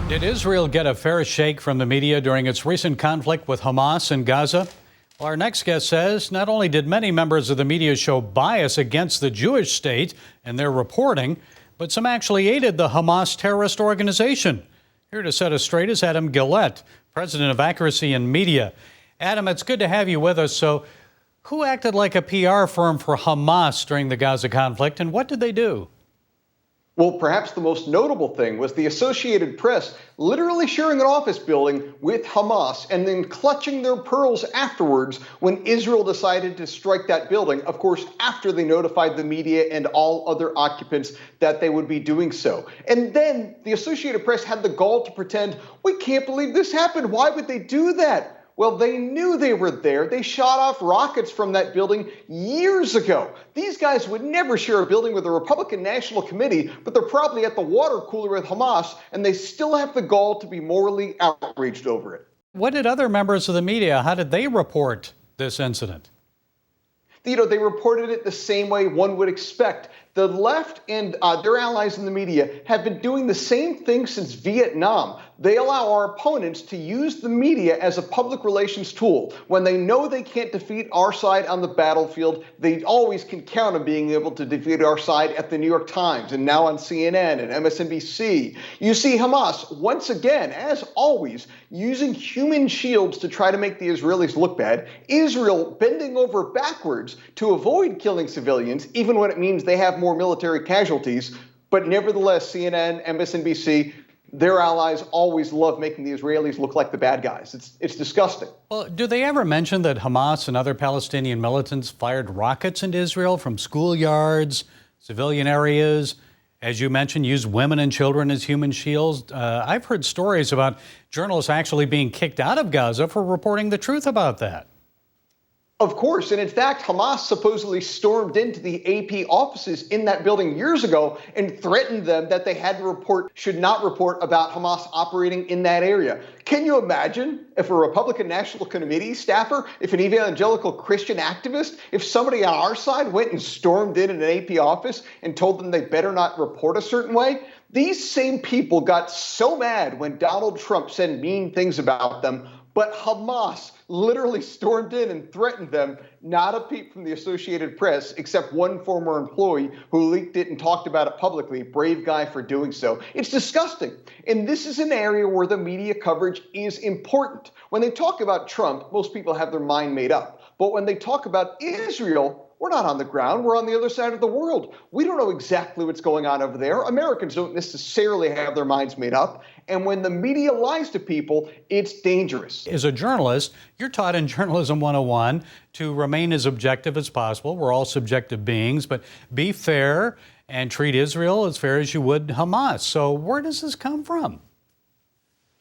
Did Israel get a fair shake from the media during its recent conflict with Hamas in Gaza? Well, our next guest says not only did many members of the media show bias against the Jewish state in their reporting, but some actually aided the Hamas terrorist organization. Here to set us straight is Adam Guilette, president of Accuracy in Media. Adam, it's good to have you with us. So, who acted like a PR firm for Hamas during the Gaza conflict, and what did they do? Well, perhaps the most notable thing was the Associated Press literally sharing an office building with Hamas and then clutching their pearls afterwards when Israel decided to strike that building, of course, after they notified the media and all other occupants that they would be doing so. And then the Associated Press had the gall to pretend, we can't believe this happened. Why would they do that? Well, they knew they were there. They shot off rockets from that building years ago. These guys would never share a building with the Republican National Committee, but they're probably at the water cooler with Hamas, and they still have the gall to be morally outraged over it. What did other members of the media, how did they report this incident? They reported it the same way one would expect. The left and their allies in the media have been doing the same thing since Vietnam. They allow our opponents to use the media as a public relations tool. When they know they can't defeat our side on the battlefield, they always can count on being able to defeat our side at the New York Times and now on CNN and MSNBC. You see Hamas, once again, as always, using human shields to try to make the Israelis look bad. Israel bending over backwards to avoid killing civilians, even when it means they have more military casualties. But nevertheless, CNN, MSNBC, their allies always love making the Israelis look like the bad guys. It's disgusting. Well, do they ever mention that Hamas and other Palestinian militants fired rockets into Israel from schoolyards, civilian areas, as you mentioned, used women and children as human shields? I've heard stories about journalists actually being kicked out of Gaza for reporting the truth about that. Of course, and in fact, Hamas supposedly stormed into the AP offices in that building years ago and threatened them that they had to should not report about Hamas operating in that area. Can you imagine if a Republican National Committee staffer, if an evangelical Christian activist, if somebody on our side went and stormed in an AP office and told them they better not report a certain way? These same people got so mad when Donald Trump said mean things about them, but Hamas literally stormed in and threatened them. Not a peep from the Associated Press, except one former employee who leaked it and talked about it publicly. Brave guy for doing so. It's disgusting. And this is an area where the media coverage is important. When they talk about Trump, most people have their mind made up. But when they talk about Israel, we're not on the ground. We're on the other side of the world. We don't know exactly what's going on over there. Americans don't necessarily have their minds made up. And when the media lies to people, it's dangerous. As a journalist, you're taught in Journalism 101 to remain as objective as possible. We're all subjective beings, but be fair and treat Israel as fair as you would Hamas. So where does this come from?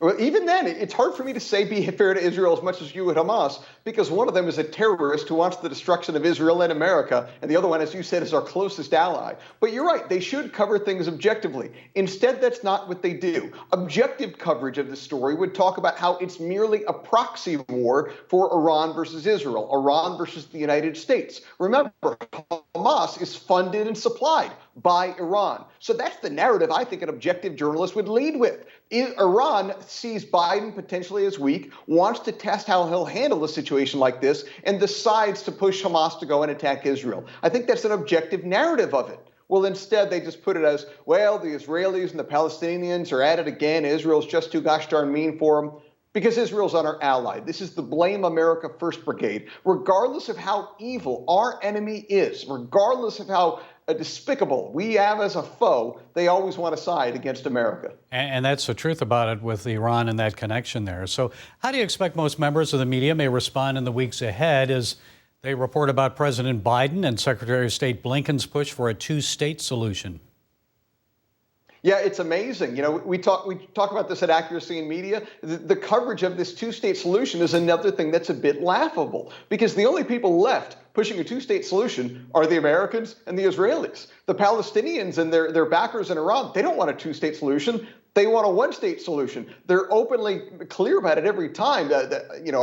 Well, even then, it's hard for me to say be fair to Israel as much as you would Hamas, because one of them is a terrorist who wants the destruction of Israel and America, and the other one, as you said, is our closest ally. But you're right, they should cover things objectively. Instead, that's not what they do. Objective coverage of the story would talk about how it's merely a proxy war for Iran versus Israel, Iran versus the United States. Remember, Hamas is funded and supplied by Iran. So that's the narrative I think an objective journalist would lead with. Iran sees Biden potentially as weak, wants to test how he'll handle a situation like this, and decides to push Hamas to go and attack Israel. I think that's an objective narrative of it. Well, instead, they just put it as, well, the Israelis and the Palestinians are at it again. Israel's just too gosh darn mean for them. Because Israel's our ally. This is the Blame America First Brigade. Regardless of how evil our enemy is, regardless of how despicable we have as a foe, they always want to side against America. And that's the truth about it with Iran and that connection there. So how do you expect most members of the media may respond in the weeks ahead as they report about President Biden and Secretary of State Blinken's push for a two-state solution? Yeah, it's amazing. We talk about this at Accuracy in Media. The coverage of this two-state solution is another thing that's a bit laughable, because the only people left pushing a two-state solution are the Americans and the Israelis. The Palestinians and their backers in Iran, they don't want a two-state solution. They want a one-state solution. They're openly clear about it every time. The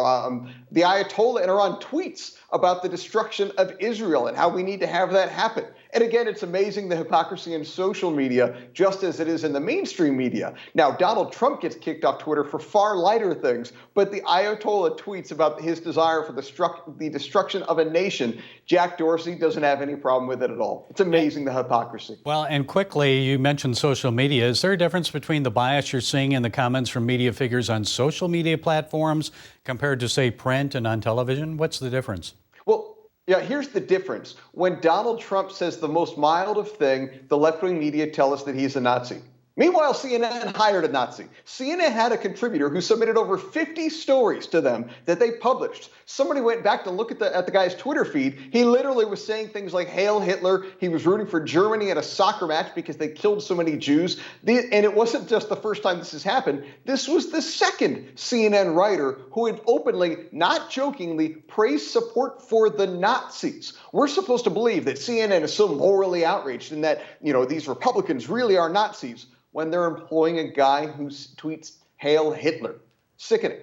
Ayatollah in Iran tweets about the destruction of Israel and how we need to have that happen. And again, it's amazing the hypocrisy in social media, just as it is in the mainstream media. Now, Donald Trump gets kicked off Twitter for far lighter things, but the Ayatollah tweets about his desire for the destruction of a nation. Jack Dorsey doesn't have any problem with it at all. It's amazing the hypocrisy. Well, and quickly, you mentioned social media. Is there a difference between the bias you're seeing in the comments from media figures on social media platforms compared to, say, print and on television? What's the difference? Well, yeah, here's the difference. When Donald Trump says the most mild of thing, the left-wing media tell us that he's a Nazi. Meanwhile, CNN hired a Nazi. CNN had a contributor who submitted over 50 stories to them that they published. Somebody went back to look at the guy's Twitter feed. He literally was saying things like "Hail Hitler." He was rooting for Germany at a soccer match because they killed so many Jews. And it wasn't just the first time this has happened. This was the second CNN writer who had openly, not jokingly, praised support for the Nazis. We're supposed to believe that CNN is so morally outraged and that, these Republicans really are Nazis, when they're employing a guy who tweets "Hail Hitler." Sickening.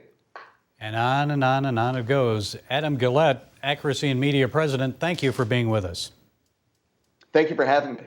And on and on and on it goes. Adam Guilette, Accuracy in Media President, thank you for being with us. Thank you for having me.